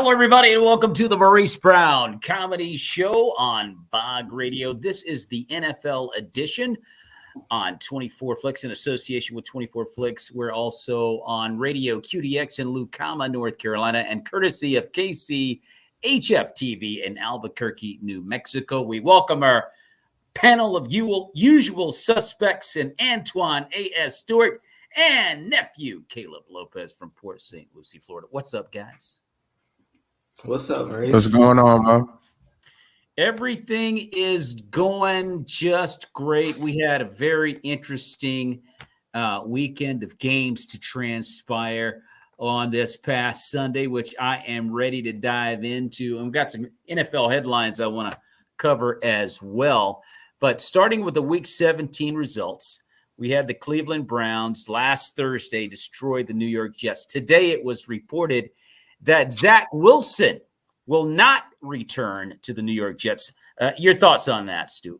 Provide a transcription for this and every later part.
Hello, everybody, and welcome to the Maurice Brown Comedy Show on Bog Radio. This is the NFL edition on 24 Flicks in association with 24 Flicks. We're also on Radio QDX in Lucama, North Carolina, and courtesy of KC HFTV in Albuquerque, New Mexico. We welcome our panel of usual suspects in Antoine A.S. Stewart and nephew Caleb Lopez from Port St. Lucie, Florida. What's up, guys? What's up, Maurice? What's going on, man? Everything is going just great. We had a very interesting weekend of games to transpire on this past Sunday, which I am ready to dive into. And we've got some NFL headlines I want to cover as well. But starting with the Week 17 results, we had the Cleveland Browns last Thursday destroy the New York Jets. Today it was reported that Zach Wilson will not return to the New York Jets. Your thoughts on that, Stu?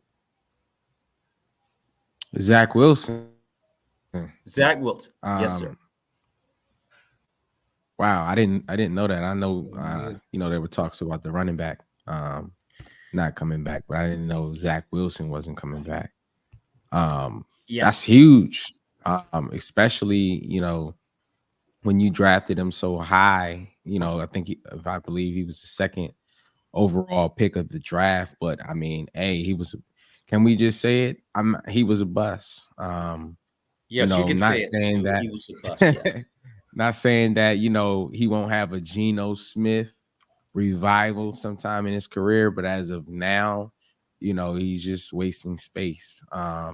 Zach Wilson. Zach Wilson. Yes, sir. Wow, I didn't know that. I know there were talks about the running back not coming back, but I didn't know Zach Wilson wasn't coming back. That's huge. Especially, when you drafted him so high, I think I believe he was the second overall pick of the draft. But I mean, hey, can we just say it? He was a bust. Yes, you can say it. That he was a bust. Yes. Not saying that he won't have a Geno Smith revival sometime in his career, but as of now, he's just wasting space. I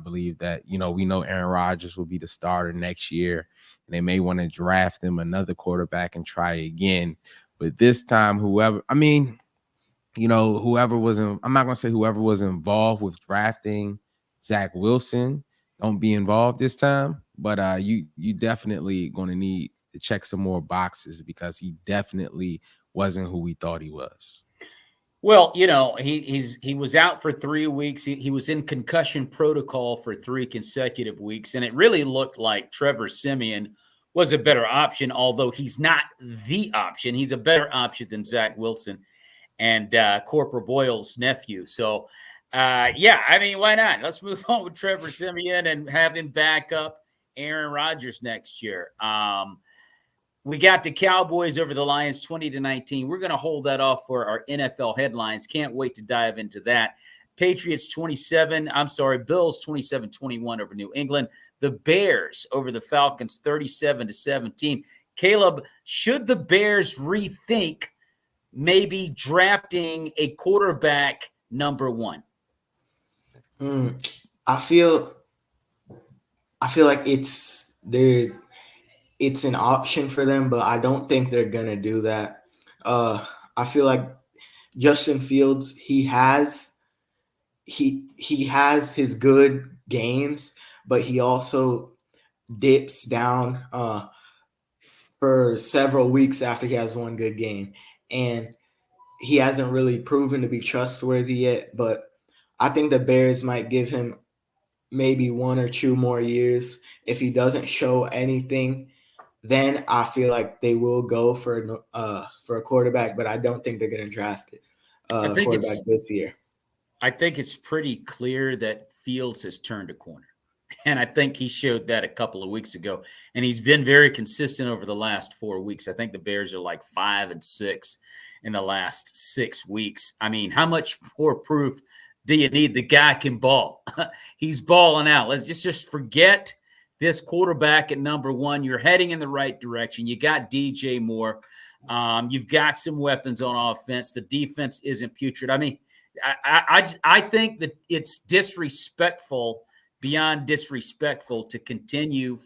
believe that, we know Aaron Rodgers will be the starter next year, and they may want to draft him another quarterback and try again. But this time, whoever was I'm not going to say whoever was involved with drafting Zach Wilson, don't be involved this time. But you definitely going to need to check some more boxes because he definitely wasn't who we thought he was. Well, he was out for 3 weeks. He was in concussion protocol for 3 consecutive weeks, and it really looked like Trevor Siemian was a better option, although he's not the option. He's a better option than Zach Wilson and Corporal Boyle's nephew. So, why not? Let's move on with Trevor Siemian and have him back up Aaron Rodgers next year. We got the Cowboys over the Lions 20-19. We're going to hold that off for our NFL headlines. Can't wait to dive into that. Bills 27-21 over New England. The Bears over the Falcons 37-17. Caleb, should the Bears rethink maybe drafting a quarterback number 1? I feel like it's an option for them, but I don't think they're gonna do that. I feel like Justin Fields, he has his good games, but he also dips down for several weeks after he has one good game, and he hasn't really proven to be trustworthy yet. But I think the Bears might give him maybe 1 or 2 more years. If he doesn't show anything, then I feel like they will go for a quarterback, but I don't think they're going to draft a quarterback this year. I think it's pretty clear that Fields has turned a corner, and I think he showed that a couple of weeks ago, and he's been very consistent over the last 4 weeks. I think the Bears are like 5-6 in the last 6 weeks. I mean, how much more proof do you need? The guy can ball. He's balling out. Let's just forget this quarterback at number 1. You're heading in the right direction. You got DJ Moore. You've got some weapons on offense. The defense isn't putrid. I mean, I think that it's disrespectful, beyond disrespectful, to continue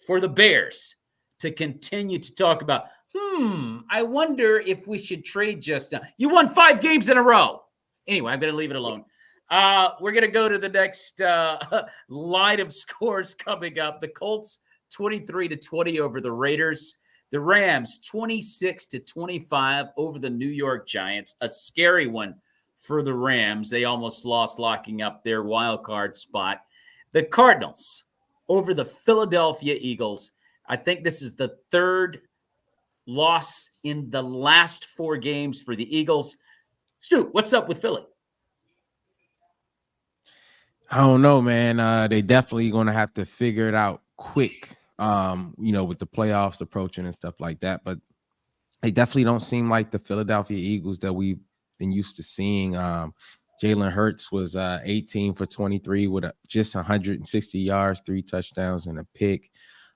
for the Bears to continue to talk about, I wonder if we should trade Justin. You won 5 games in a row. Anyway, I'm going to leave it alone. We're going to go to the next line of scores coming up. The Colts 23-20 over the Raiders. The Rams 26-25 over the New York Giants. A scary one for the Rams. They almost lost, locking up their wild card spot. The Cardinals over the Philadelphia Eagles. I think this is the third loss in the last 4 games for the Eagles. Stu, what's up with Philly? I don't know, man. They definitely going to have to figure it out quick, with the playoffs approaching and stuff like that. But they definitely don't seem like the Philadelphia Eagles that we've been used to seeing. Jalen Hurts was 18 for 23 with just 160 yards, 3 touchdowns, and a pick.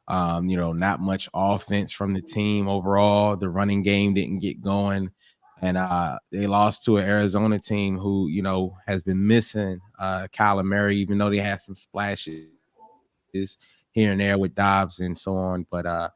Not much offense from the team overall. The running game didn't get going. And they lost to an Arizona team who, has been missing Kyler Murray, even though they had some splashes here and there with Dobbs and so on. But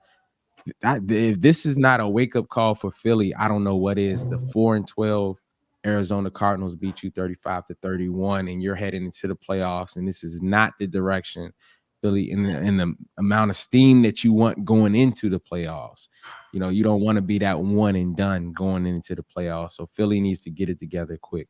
if this is not a wake-up call for Philly, I don't know what is. The 4-12 Arizona Cardinals beat you 35-31, and you're heading into the playoffs, and this is not the direction Philly in the amount of steam that you want going into the playoffs. You don't want to be that one and done going into the playoffs. So Philly needs to get it together quick.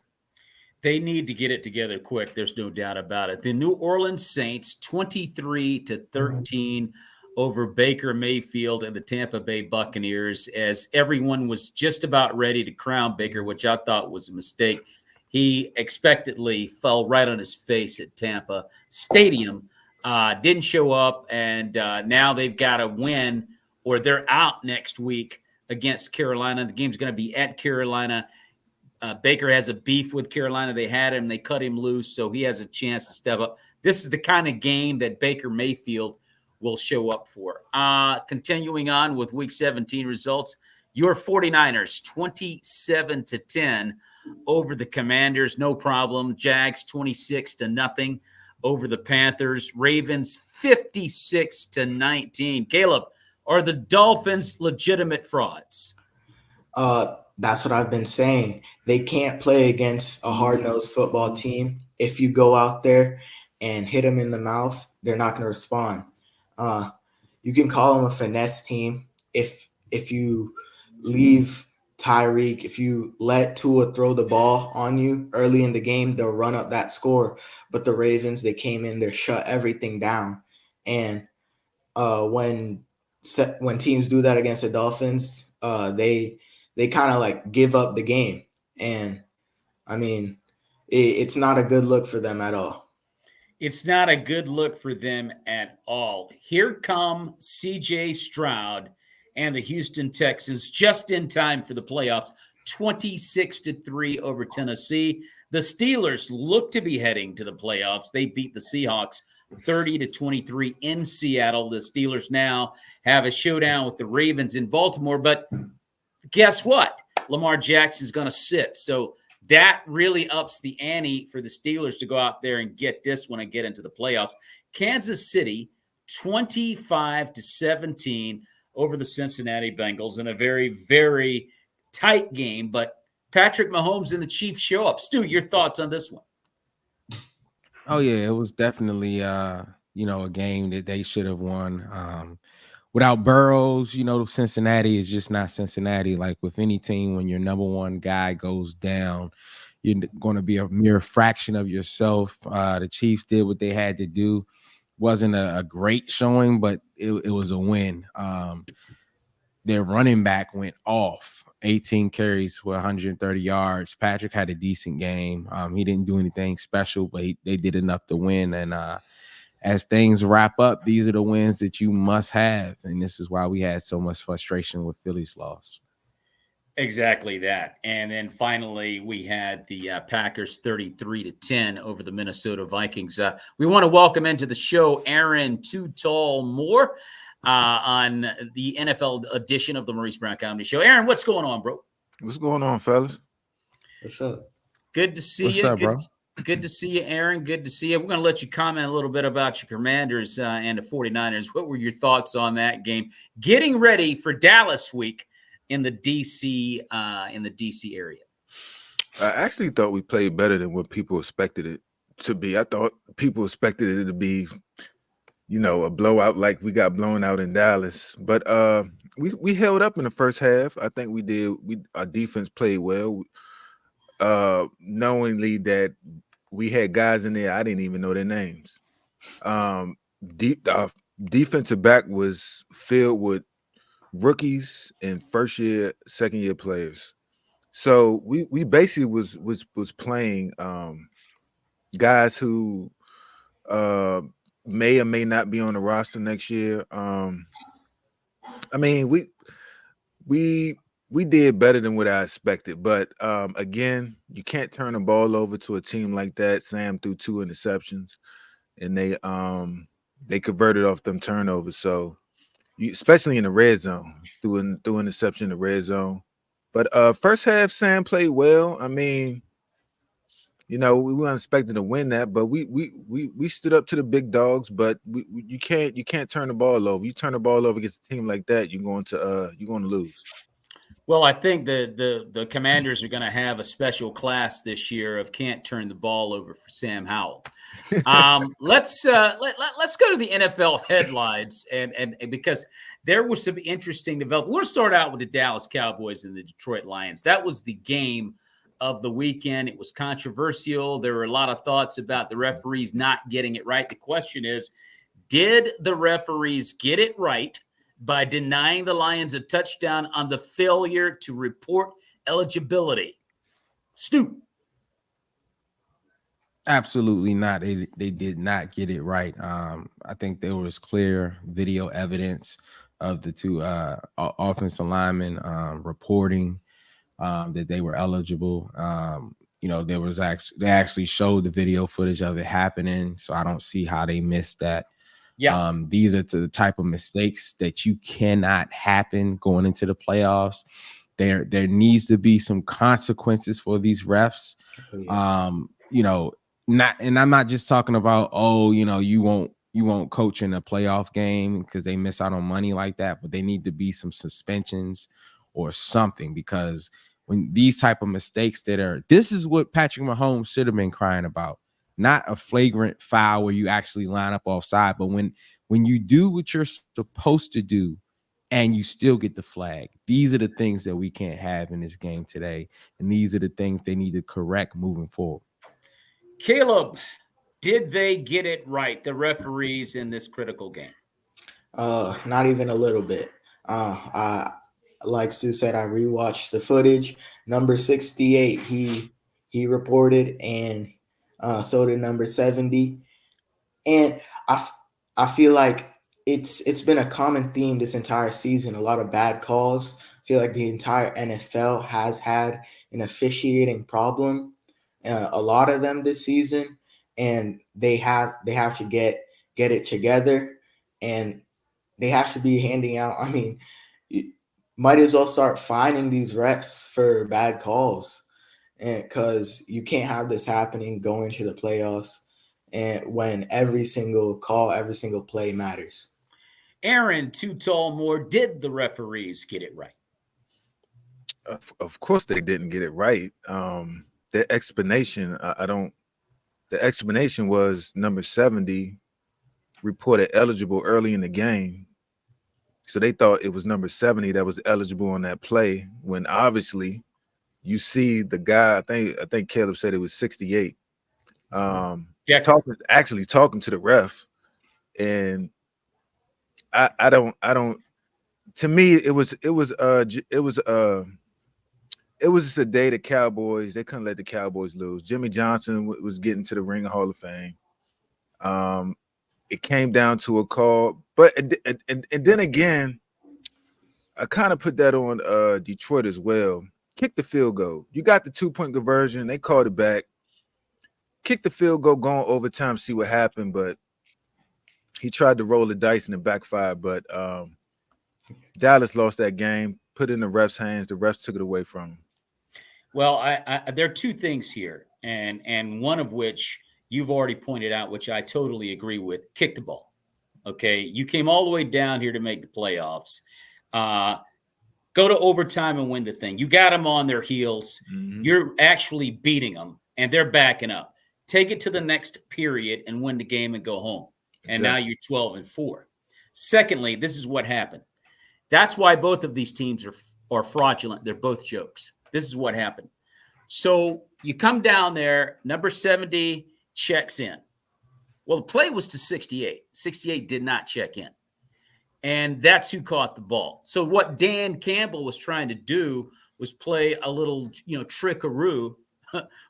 They need to get it together quick. There's no doubt about it. The New Orleans Saints 23-13 over Baker Mayfield and the Tampa Bay Buccaneers, as everyone was just about ready to crown Baker, which I thought was a mistake. He expectedly fell right on his face at Tampa Stadium. Didn't show up, and now they've got to win or they're out next week against Carolina. The game's going to be at Carolina. Baker has a beef with Carolina. They had him. They cut him loose, so he has a chance to step up. This is the kind of game that Baker Mayfield will show up for. Continuing on with Week 17 results, your 49ers 27-10 over the Commanders. No problem. Jags 26-0 over the Panthers. Ravens 56-19. Caleb, are the Dolphins legitimate frauds? That's what I've been saying. They can't play against a hard-nosed football team. If you go out there and hit them in the mouth, they're not going to respond. You can call them a finesse team if you leave Tyreek, if you let Tua throw the ball on you early in the game, they'll run up that score. But the Ravens, they came in, they shut everything down. And when teams do that against the Dolphins, they kind of like give up the game. And I mean, it's not a good look for them at all. It's not a good look for them at all. Here come CJ Stroud and the Houston Texans just in time for the playoffs, 26-3 over Tennessee. The Steelers look to be heading to the playoffs. They beat the Seahawks 30-23 in Seattle. The Steelers now have a showdown with the Ravens in Baltimore, but guess what? Lamar Jackson's going to sit. So that really ups the ante for the Steelers to go out there and get this one and get into the playoffs. Kansas City 25-17 over the Cincinnati Bengals in a very, very tight game, but Patrick Mahomes and the Chiefs show up. Stu, your thoughts on this one? Oh yeah, it was definitely a game that they should have won. Without Burrows, Cincinnati is just not Cincinnati. Like with any team, when your number one guy goes down, you're going to be a mere fraction of yourself. The Chiefs did what they had to do. Wasn't a great showing, but it was a win. Their running back went off. 18 carries for 130 yards. Patrick had a decent game. He didn't do anything special, but they did enough to win. And as things wrap up, these are the wins that you must have. And this is why we had so much frustration with Philly's loss. Exactly that. And then finally, we had the Packers 33-10 over the Minnesota Vikings. We want to welcome into the show Aaron Too Tall Moore on the NFL edition of the Maurice Brown Comedy Show. Aaron, what's going on, bro? What's going on, fellas? What's up? Good to see What's you. up, bro? Good to see you, Aaron. Good to see you. We're going to let you comment a little bit about your Commanders and the 49ers. What were your thoughts on that game? Getting ready for Dallas week in the DC area. I actually thought we played better than what people expected it to be. I thought people expected it to be, a blowout like we got blown out in Dallas. But we held up in the first half. I think we did. Our defense played well. Knowingly that we had guys in there I didn't even know their names. Defensive back was filled with rookies and first year, second year players. So we basically was playing guys who may or may not be on the roster next year. I mean, we did better than what I expected, but again, you can't turn the ball over to a team like that. Sam threw 2 interceptions, and they converted off them turnovers. So especially in the red zone, threw interception in the red zone. But first half, Sam played well. I mean, we weren't expecting to win that, but we stood up to the big dogs. But you can't turn the ball over. You turn the ball over against a team like that, you're going to lose. Well, I think the Commanders are going to have a special class this year of can't turn the ball over for Sam Howell. Let's go to the NFL headlines and because there was some interesting development. We'll start out with the Dallas Cowboys and the Detroit Lions. That was the game of the weekend. It was controversial. There were a lot of thoughts about the referees not getting it right. The question is, did the referees get it right by denying the Lions a touchdown on the failure to report eligibility? Stu. Absolutely not. They did not get it right. I think there was clear video evidence of the two offensive linemen reporting that they were eligible. There was they actually showed the video footage of it happening, so I don't see how they missed that. Yeah. These are the type of mistakes that you cannot happen going into the playoffs. There needs to be some consequences for these refs. And I'm not just talking about, you won't coach in a playoff game because they miss out on money like that, but they need to be some suspensions or something, because when these type of mistakes this is what Patrick Mahomes should have been crying about. Not a flagrant foul where you actually line up offside, but when you do what you're supposed to do and you still get the flag, these are the things that we can't have in this game today. And these are the things they need to correct moving forward. Caleb, did they get it right, the referees in this critical game? Not even a little bit. Like Stu said, I rewatched the footage. Number 68, he reported, and so did number 70. And I feel like it's been a common theme this entire season. A lot of bad calls. I feel like the entire NFL has had an officiating problem. A lot of them this season, and they have to get it together, and they have to be handing out. I mean, you might as well start fining these refs for bad calls, and because you can't have this happening going to the playoffs, and when every single call, every single play matters. Aaron Too Tall Moore, did the referees get it right? Of course, they didn't get it right. The explanation, the explanation was number 70 reported eligible early in the game. So they thought it was number 70 that was eligible on that play, when obviously you see the guy, I think Caleb said it was 68. Talking to the ref. And I don't to me it was just a day the Cowboys, they couldn't let the Cowboys lose. Jimmy Johnson was getting to the Ring of Hall of Fame. It came down to a call, but and then again, I kind of put that on Detroit as well. Kick the field goal. You got the 2-point conversion. They called it back. Kick the field goal, going overtime, see what happened. But he tried to roll the dice and it backfired. But Dallas lost that game, put it in the refs' hands. The refs took it away from him. Well, there are two things here, and one of which you've already pointed out, which I totally agree with. Kick the ball. Okay, you came all the way down here to make the playoffs. Go to overtime and win the thing. You got them on their heels. Mm-hmm. You're actually beating them, and they're backing up. Take it to the next period and win the game and go home. And now you're 12-4. Secondly, this is what happened. That's why both of these teams are fraudulent. They're both jokes. This is what happened. So you come down there, number 70 checks in. Well, the play was to 68. 68 did not check in. and that's who caught the ball. So what Dan Campbell was trying to do was play a little, trickaroo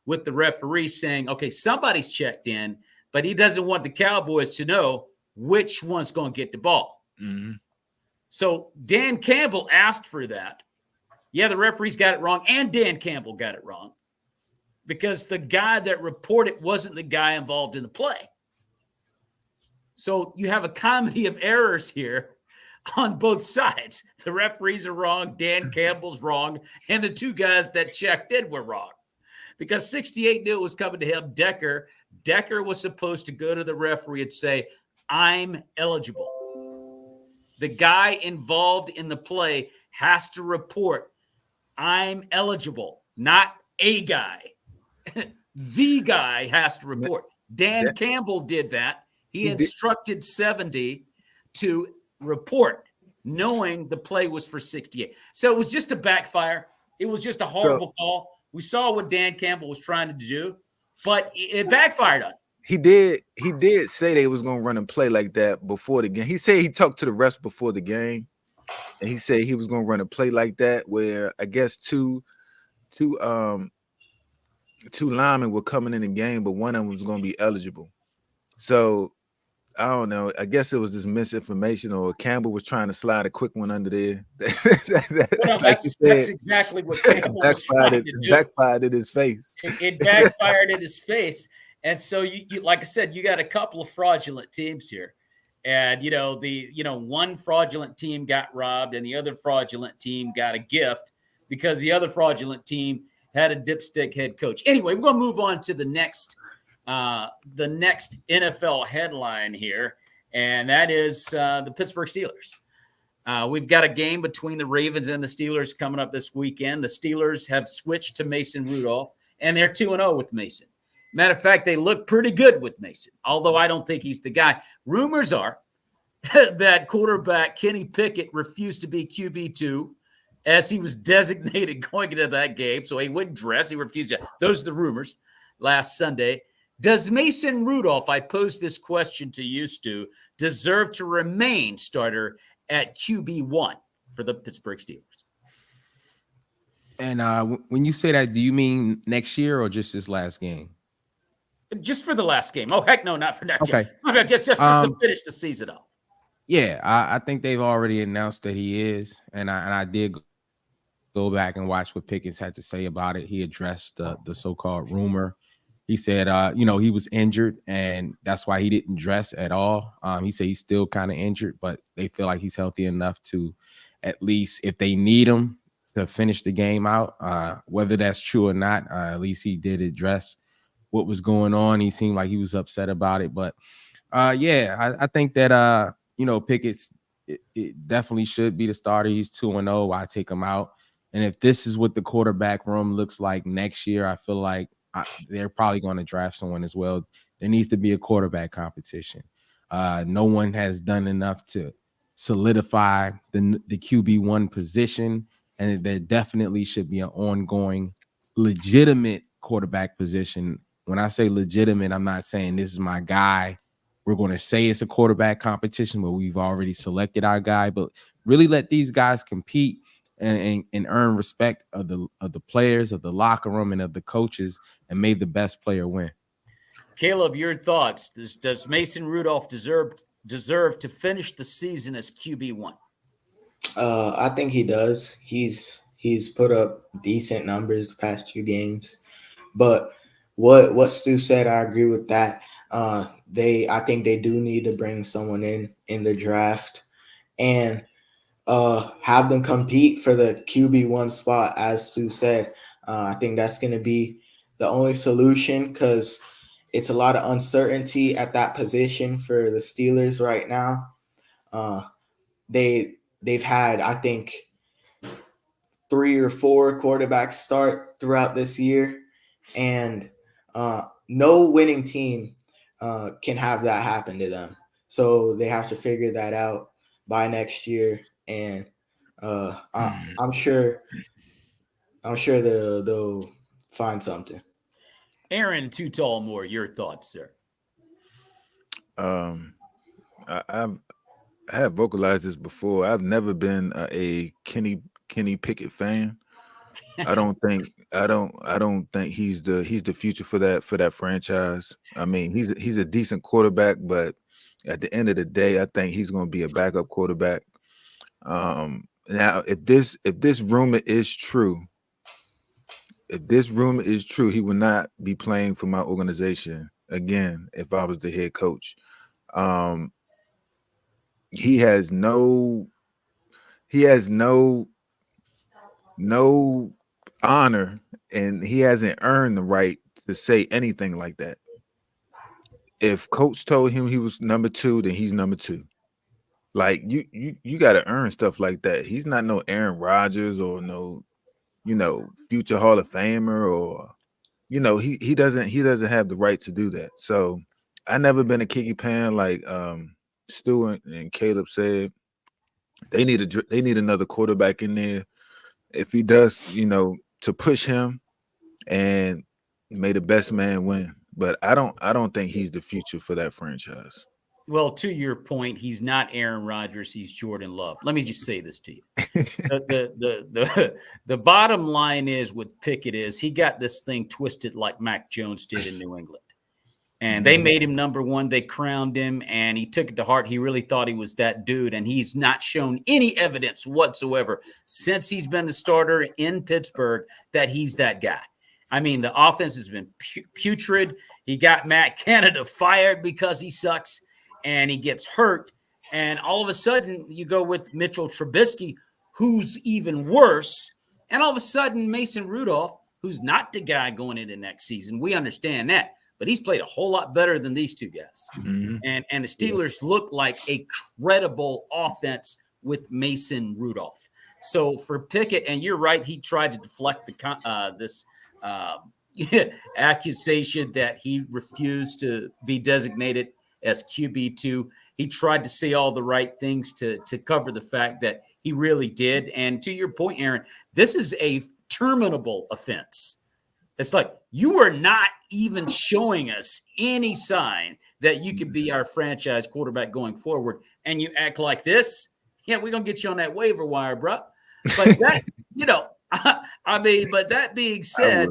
with the referee, saying, okay, somebody's checked in, but he doesn't want the Cowboys to know which one's going to get the ball. Mm-hmm. So Dan Campbell asked for that. Yeah, the referees got it wrong, and Dan Campbell got it wrong because the guy that reported wasn't the guy involved in the play. So you have a comedy of errors here on both sides. The referees are wrong, Dan Campbell's wrong, and the two guys that checked in were wrong. Because 68 knew it was coming to him. Decker was supposed to go to the referee and say, I'm eligible. The guy involved in the play has to report, I'm eligible, not a guy. The guy has to report. Dan Campbell did that. He instructed 70 to report, knowing the play was for 68. So it was just a backfire. It was just a horrible call. We saw what Dan Campbell was trying to do, but it backfired on him. He did say they was gonna run and play like that before the game. He said he talked to the refs before the game, and he said he was gonna run and play like that, where I guess two linemen were coming in the game, but one of them was gonna be eligible. So I don't know. I guess it was just misinformation, or Campbell was trying to slide a quick one under there. That's exactly what Campbell was trying to do. Backfired in his face. It backfired in his face. And so, you like I said, you got a couple of fraudulent teams here. And, one fraudulent team got robbed and the other fraudulent team got a gift because the other fraudulent team had a dipstick head coach. Anyway, we're going to move on to the next NFL headline here, and that is the Pittsburgh Steelers. We've got a game between the Ravens and the Steelers coming up this weekend. The Steelers have switched to Mason Rudolph, and they're 2-0 with Mason. Matter of fact, they look pretty good with Mason, although I don't think he's the guy. Rumors are that quarterback Kenny Pickett refused to be QB2 as he was designated going into that game, so he wouldn't dress. He refused to. Those are the rumors last Sunday. Does Mason Rudolph, I posed this question to you, Stu, deserve to remain starter at QB1 for the Pittsburgh Steelers? And when you say that, do you mean next year or just this last game? Just for the last game. Oh, heck no, not for next year. Okay. Just to finish the season off. Yeah, I think they've already announced that he is. And I did go back and watch what Pickens had to say about it. He addressed the so-called rumor. He said, he was injured, and that's why he didn't dress at all. He said he's still kind of injured, but they feel like he's healthy enough to, at least if they need him, to finish the game out. Whether that's true or not, at least he did address what was going on. He seemed like he was upset about it. But, I think that, Pickett's it definitely should be the starter. He's 2-0. I take him out. And if this is what the quarterback room looks like next year, I feel like they're probably going to draft someone as well. There needs to be a quarterback competition. No one has done enough to solidify the QB1 position, and there definitely should be an ongoing legitimate quarterback position. When I say legitimate, I'm not saying this is my guy. We're going to say it's a quarterback competition, but we've already selected our guy. But really let these guys compete and earn respect of the players, of the locker room, and of the coaches, and may the best player win. Caleb, your thoughts? Does Mason Rudolph deserve to finish the season as QB1? I think he does. He's put up decent numbers the past 2 games. But what Stu said, I agree with that. I think they do need to bring someone in the draft and have them compete for the QB1 spot, as Stu said. I think that's going to be the only solution because it's a lot of uncertainty at that position for the Steelers right now. They've had, I think, 3 or 4 quarterbacks start throughout this year, and no winning team can have that happen to them. So they have to figure that out by next year, and I'm sure they'll find something. Aaron Too Tall Moore, your thoughts, sir? I have vocalized this before. I've never been a Kenny Pickett fan. I don't think he's the future for that franchise. I mean, he's a decent quarterback, but at the end of the day, I think he's going to be a backup quarterback. Now, if this rumor is true, he would not be playing for my organization again if I was the head coach. Um, he has no honor, and he hasn't earned the right to say anything like that. If coach told him he was number two, then he's number two. Like you got to earn stuff like that. He's not no Aaron Rodgers or no, future Hall of Famer, or he doesn't have the right to do that. So I never been a Kiki Pan, like Stu and Caleb said. They need another quarterback in there. If he does, to push him, and may the best man win. But I don't think he's the future for that franchise. Well, to your point, he's not Aaron Rodgers. He's Jordan Love. Let me just say this to you. The bottom line is with Pickett is he got this thing twisted like Mac Jones did in New England. And they made him number one. They crowned him, and he took it to heart. He really thought he was that dude, and he's not shown any evidence whatsoever since he's been the starter in Pittsburgh that he's that guy. I mean, the offense has been putrid. He got Matt Canada fired because he sucks, and he gets hurt. And all of a sudden, you go with Mitchell Trubisky, who's even worse. And all of a sudden, Mason Rudolph, who's not the guy going into next season. We understand that. But he's played a whole lot better than these two guys. Mm-hmm. And the Steelers look like a credible offense with Mason Rudolph. So for Pickett, and you're right, he tried to deflect this accusation that he refused to be designated as QB2. He tried to say all the right things to cover the fact that he really did. And to your point, Aaron, this is a terminable offense. It's like you are not even showing us any sign that you could be our franchise quarterback going forward, and you act like this. Yeah, we're gonna get you on that waiver wire, bro. But that, I mean, but that being said,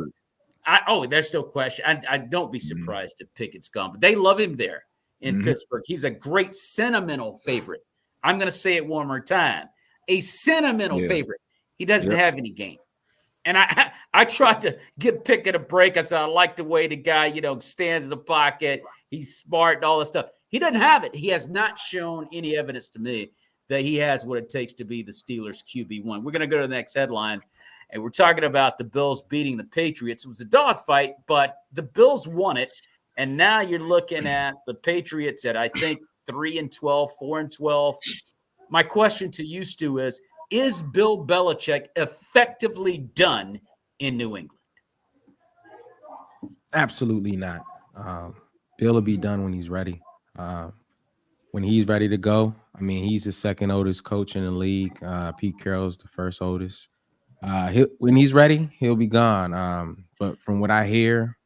there's still question. I don't be surprised if Pickett's gone, but they love him there in Pittsburgh. He's a great sentimental favorite. I'm gonna say it one more time: a sentimental favorite. He doesn't have any game. And I tried to give Pickett a break. I said, I like the way the guy, stands in the pocket. He's smart and all this stuff. He doesn't have it. He has not shown any evidence to me that he has what it takes to be the Steelers QB1. We're going to go to the next headline, and we're talking about the Bills beating the Patriots. It was a dogfight, but the Bills won it. And now you're looking at the Patriots at, I think, 3-12, 4-12. My question to you, Stu, is Bill Belichick effectively done in New England? Absolutely not. Bill will be done when he's ready. When he's ready to go, I mean, he's the second oldest coach in the league. Pete Carroll's the first oldest. When he's ready, he'll be gone. But from what I hear,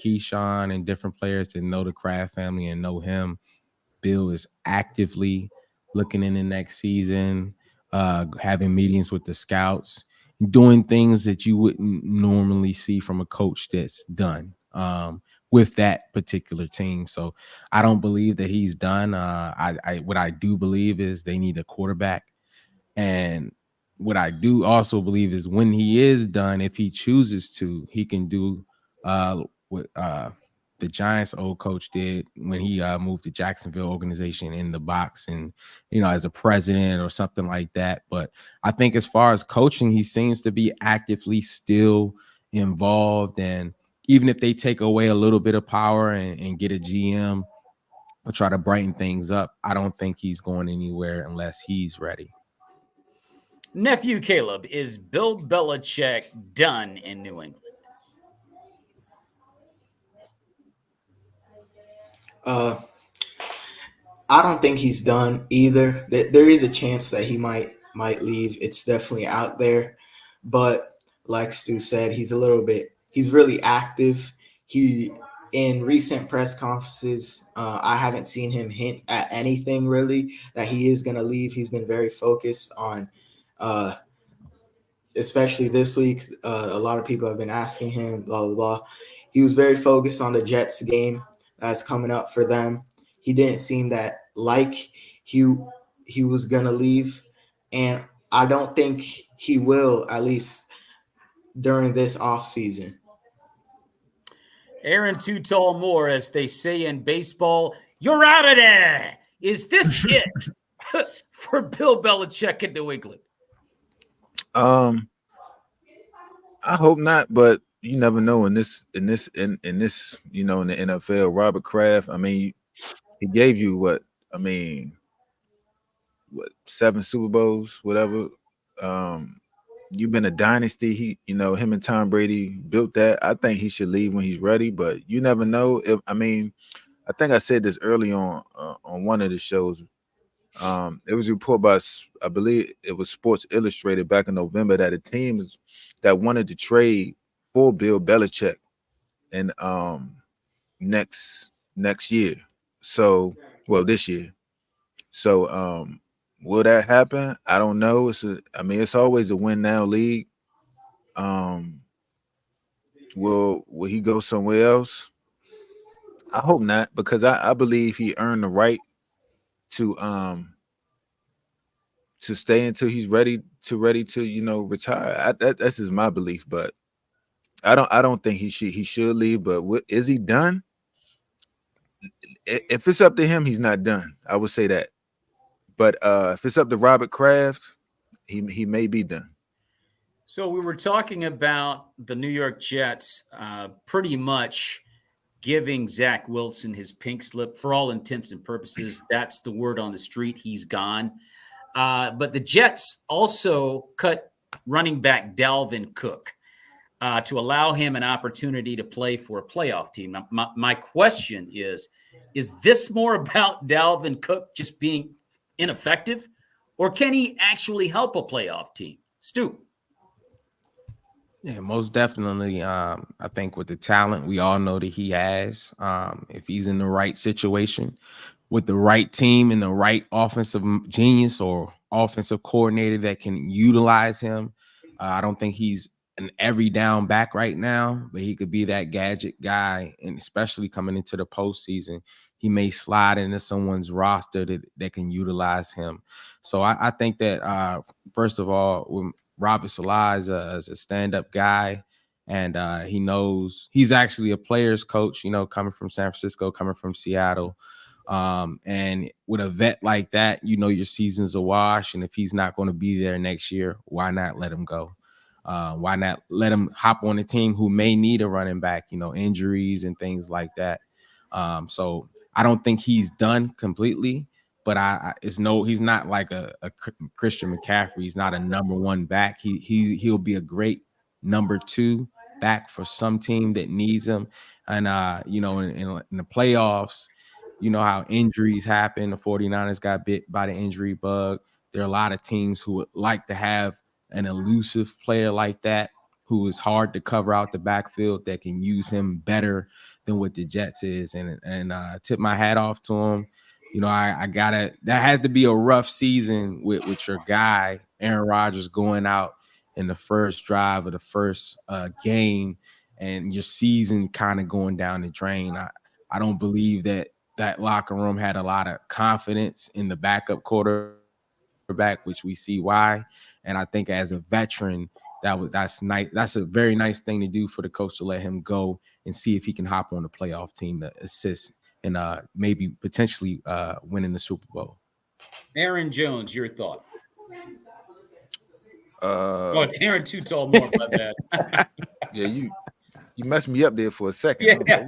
Keyshawn and different players that know the Kraft family and know him, Bill is actively looking in the next season, having meetings with the scouts, doing things that you wouldn't normally see from a coach that's done with that particular team. So I don't believe that he's done. What I do believe is they need a quarterback. And what I do also believe is when he is done, if he chooses to, he can do what the Giants' old coach did when he moved to Jacksonville organization in the box and, as a president or something like that. But I think as far as coaching, he seems to be actively still involved. And even if they take away a little bit of power and get a GM or try to brighten things up, I don't think he's going anywhere unless he's ready. Nephew Caleb, is Bill Belichick done in New England? I don't think he's done either. There is a chance that he might leave. It's definitely out there, but like Stu said, he's really active. He in recent press conferences, I haven't seen him hint at anything really that he is going to leave. He's been very focused on, especially this week. A lot of people have been asking him, blah, blah, blah. He was very focused on the Jets game that's coming up for them. He didn't seem that like he was going to leave. And I don't think he will, at least during this offseason. Aaron Too Tall Moore, as they say in baseball, you're out of there. Is this it for Bill Belichick in New England? I hope not, but you never know in this, in the NFL. Robert Kraft, I mean, he gave you what 7 Super Bowls, whatever. You've been a dynasty. Him and Tom Brady built that. I think he should leave when he's ready, but you never know. I think I said this early on one of the shows. It was a report by, I believe it was Sports Illustrated back in November, that a team that wanted to trade for Bill Belichick in next year. So, this year. So, will that happen? I don't know. It's always a win now league. Will he go somewhere else? I hope not, because I believe he earned the right to stay until he's ready to retire. That's just my belief, but I don't think he should leave. But is he done? If it's up to him, he's not done. I would say that. But if it's up to Robert Kraft, he may be done. So we were talking about the New York Jets pretty much giving Zach Wilson his pink slip. For all intents and purposes, that's the word on the street. He's gone. But the Jets also cut running back Dalvin Cook to allow him an opportunity to play for a playoff team. My question is this more about Dalvin Cook just being ineffective, or can he actually help a playoff team? Stu? Yeah, most definitely. I think with the talent we all know that he has, if he's in the right situation with the right team and the right offensive genius or offensive coordinator that can utilize him, I don't think he's an every down back right now, but he could be that gadget guy. And especially coming into the postseason, he may slide into someone's roster that can utilize him. So I think that, first of all, when Robert Saleh is a stand-up guy, and he knows he's actually a player's coach, coming from San Francisco, coming from Seattle. And with a vet like that, your season's a wash. And if he's not going to be there next year, why not let him go? Why not let him hop on a team who may need a running back, injuries and things like that. So I don't think he's done completely, but he's not like a Christian McCaffrey. He's not a number one back. He'll be a great number 2 back for some team that needs him. And in the playoffs, how injuries happen. The 49ers got bit by the injury bug. There are a lot of teams who would like to have an elusive player like that, who is hard to cover out the backfield, that can use him better than what the Jets is. And tip my hat off to him. That had to be a rough season with your guy, Aaron Rodgers, going out in the first drive of the first game, and your season kind of going down the drain. I don't believe that locker room had a lot of confidence in the backup quarterback, which we see why. And I think as a veteran, that's nice. That's a very nice thing to do for the coach, to let him go and see if he can hop on the playoff team to assist and maybe potentially winning the Super Bowl. Aaron Jones, your thought? Aaron Too Tall More about that. Yeah, you messed me up there for a second. Yeah.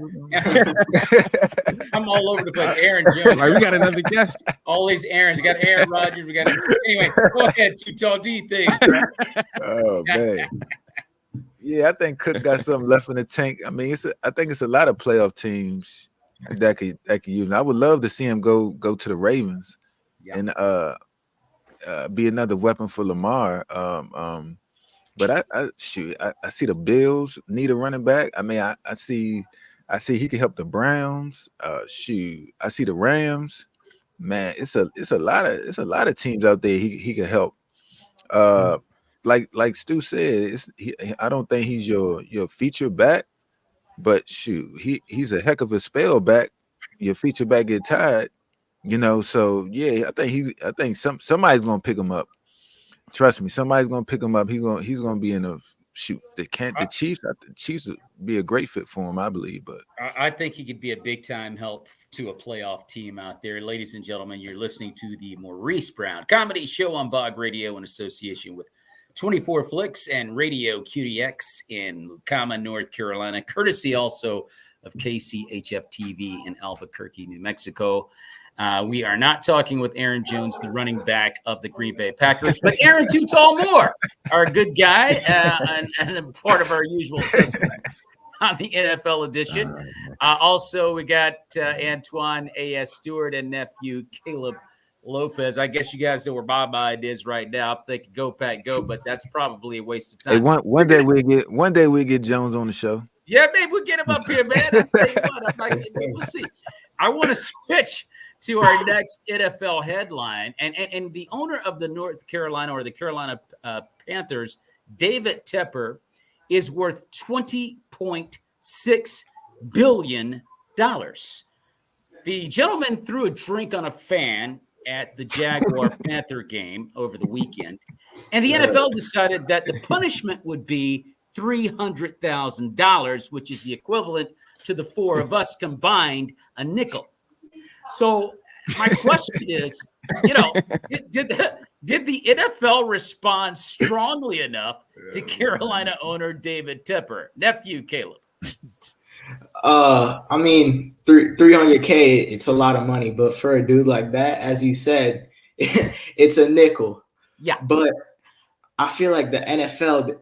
I'm all over the place. Aaron Jones. Like, we got another guest. All these Aarons. We got Aaron Rodgers. Anyway, go ahead, Too Tall. Do you think? Oh, man. Yeah, I think Cook got something left in the tank. I mean, I think it's a lot of playoff teams that could use. I would love to see him go to the Ravens and be another weapon for Lamar. But I see the Bills need a running back. I mean, I see I see he can help the Browns. Shoot, I see the Rams. Man, it's a lot of teams out there he can help. Like Stu said, I don't think he's your feature back, but shoot, he's a heck of a spell back. Your feature back get tired, So yeah, I think somebody's gonna pick him up. Trust me, somebody's gonna pick him up. He's gonna be in a shoot. The Chiefs would be a great fit for him, I believe. But I think he could be a big time help to a playoff team out there. Ladies and gentlemen, you're listening to the Maurice Brown Comedy Show on Bog Radio in association with 24 Flicks and Radio QDX in Lucama, North Carolina, courtesy also of KCHF TV in Albuquerque, New Mexico. We are not talking with Aaron Jones, the running back of the Green Bay Packers, but Aaron Too Tall Moore, our good guy and a part of our usual suspect on the NFL edition. Also, we got Antoine A.S. Stewart and nephew Caleb Lopez. I guess you guys know where my mind is right now. I'm thinking go Pack go, but that's probably a waste of time. Hey, one day we get Jones on the show. Yeah, maybe we'll get him up here, man. I'll tell you what, we'll see. I want to switch to our next NFL headline, and the owner of the North Carolina or the Carolina Panthers, David Tepper, is worth $20.6 billion. The gentleman threw a drink on a fan at the Jaguar Panther game over the weekend, and the NFL decided that the punishment would be $300,000, which is the equivalent to the four of us combined, a nickel. So my question is, did the NFL respond strongly enough to Carolina owner David Tepper? Nephew Caleb. I mean, 300K, it's a lot of money, but for a dude like that, as he said, it's a nickel. Yeah. But I feel like the NFL,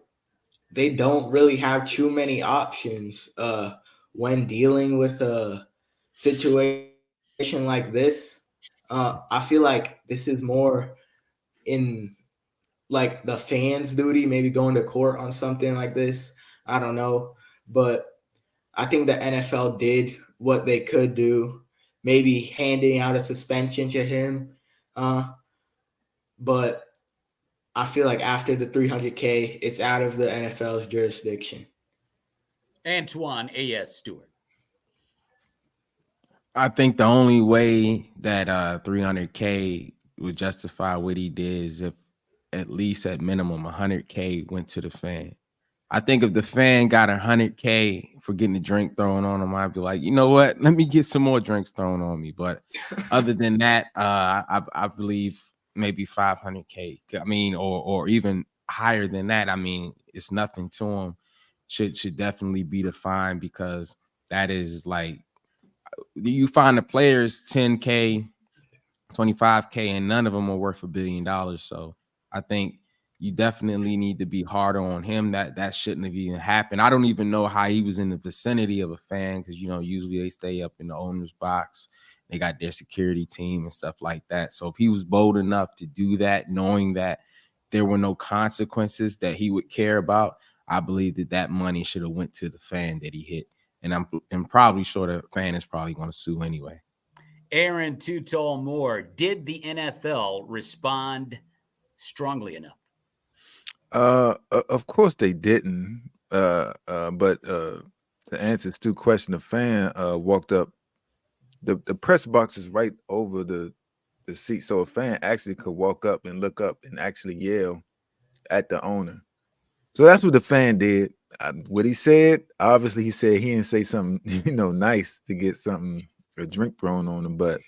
they don't really have too many options when dealing with a situation like this. I feel like this is more in like the fans' duty, maybe going to court on something like this. I don't know, but I think the NFL did what they could do, maybe handing out a suspension to him. But I feel like after the 300K, it's out of the NFL's jurisdiction. Antoine A.S. Stewart. I think the only way that 300K would justify what he did is if at least at minimum 100K went to the fan. I think if the fan got 100K for getting a drink thrown on him, I'd be like, you know what? Let me get some more drinks thrown on me. But other than that, I believe maybe 500K. I mean, or even higher than that. I mean, it's nothing to him. Should definitely be the fine, because that is like, you find the players 10K, 25K, and none of them are worth $1 billion. So I think you definitely need to be harder on him. That shouldn't have even happened. I don't even know how he was in the vicinity of a fan, because usually they stay up in the owner's box. They got their security team and stuff like that. So if he was bold enough to do that, knowing that there were no consequences that he would care about, I believe that money should have went to the fan that he hit. And I'm probably sure the fan is probably going to sue anyway. Aaron Too Tall Moore, did the NFL respond strongly enough? Of course they didn't. But to answer Stu's question, the fan walked up. The press box is right over the seat, so a fan actually could walk up and look up and actually yell at the owner. So that's what the fan did. What he said, obviously he said he didn't say something, nice to get a drink thrown on him. But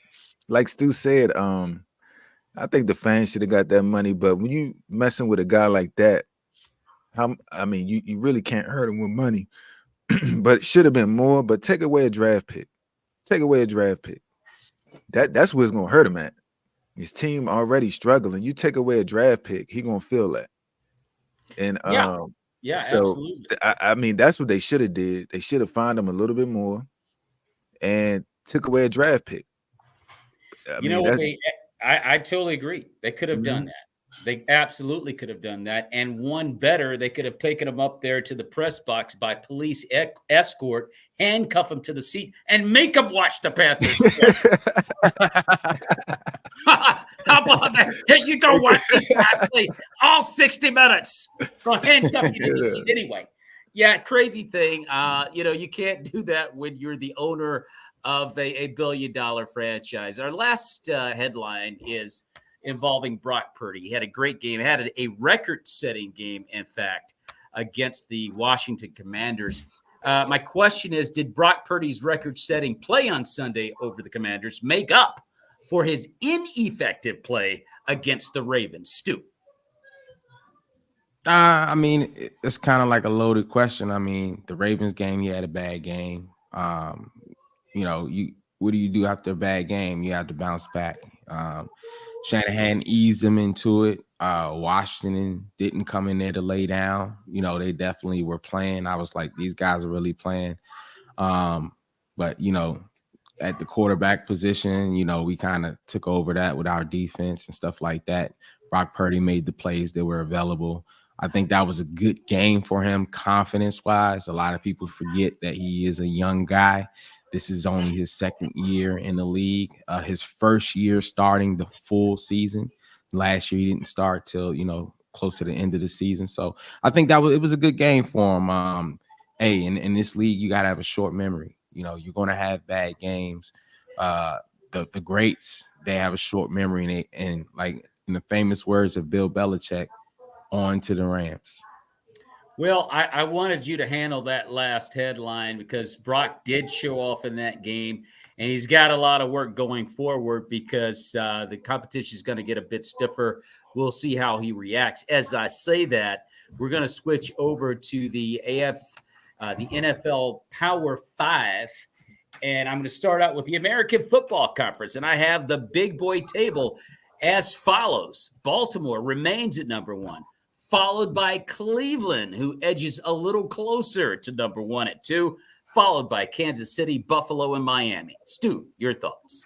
like Stu said, I think the fans should have got that money. But when you messing with a guy like that, you really can't hurt him with money. But it should have been more. But take away a draft pick. Take away a draft pick. That's what's gonna hurt him at. His team already struggling. You take away a draft pick, he gonna feel that. And yeah, so, absolutely. I mean, that's what they should have did. They should have fined him a little bit more and took away a draft pick. I totally agree. They could have done that. They absolutely could have done that. And one better, they could have taken him up there to the press box by police escort, handcuff him to the seat, and make him watch the Panthers. How about that? Hey, you go watch this guy play all 60 minutes. Go handcuff you to the seat anyway. Yeah, crazy thing. You can't do that when you're the owner of a billion-dollar franchise. Our last headline is involving Brock Purdy. He had a great game, had a record-setting game, in fact, against the Washington Commanders. My question is, did Brock Purdy's record-setting play on Sunday over the Commanders make up for his ineffective play against the Ravens? Stu. I mean, it's kind of like a loaded question. I mean, the Ravens game, he had a bad game. What do you do after a bad game? You have to bounce back. Shanahan eased them into it. Washington didn't come in there to lay down. They definitely were playing. I was like, these guys are really playing. But at the quarterback position, we kind of took over that with our defense and stuff like that. Brock Purdy made the plays that were available. I think that was a good game for him, confidence-wise. A lot of people forget that he is a young guy. This is only his second year in the league. His first year starting the full season. Last year, he didn't start till, close to the end of the season. So I think it was a good game for him. In this league, you got to have a short memory. You're going to have bad games. The greats, they have a short memory. And like in the famous words of Bill Belichick, on to the Rams. Well, I wanted you to handle that last headline because Brock did show off in that game, and he's got a lot of work going forward because the competition is going to get a bit stiffer. We'll see how he reacts. As I say that, we're going to switch over to the NFL Power 5, and I'm going to start out with the American Football Conference, and I have the big boy table as follows. Baltimore remains at number 1. Followed by Cleveland, who edges a little closer to number 1 at 2, followed by Kansas City, Buffalo, and Miami. Stu, your thoughts?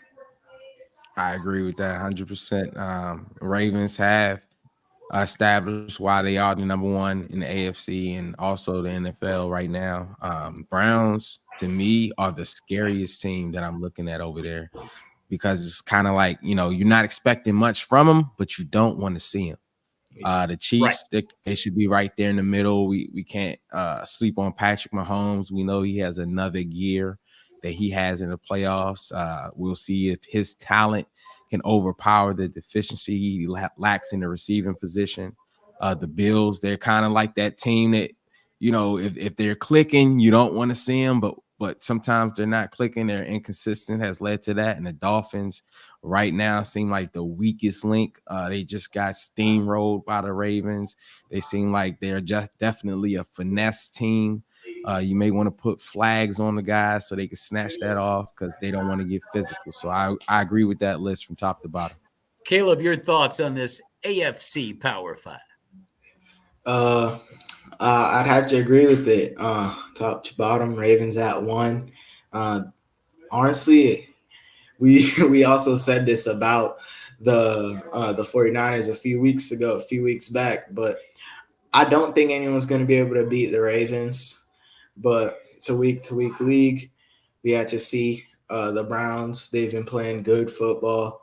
I agree with that 100%. Ravens have established why they are the number 1 in the AFC and also the NFL right now. Browns, to me, are the scariest team that I'm looking at over there because it's kind of like, you're not expecting much from them, but you don't want to see them. The Chiefs, right. They should be right there in the middle. We can't sleep on Patrick Mahomes. We know he has another gear that he has in the playoffs. We'll see if his talent can overpower the deficiency he lacks in the receiving position. The Bills, they're kind of like that team that, if they're clicking, you don't want to see them, but sometimes they're not clicking. They're inconsistent, has led to that. And the Dolphins right now seem like the weakest link. They just got steamrolled by the Ravens. They seem like they're just definitely a finesse team. You may want to put flags on the guys so they can snatch that off because they don't want to get physical. So I agree with that list from top to bottom. Caleb, your thoughts on this AFC Power 5? I'd have to agree with it. Top to bottom, Ravens at 1. Honestly, we also said this about the 49ers a few weeks back, but I don't think anyone's going to be able to beat the Ravens. But it's a week-to-week league. We had to see the Browns. They've been playing good football.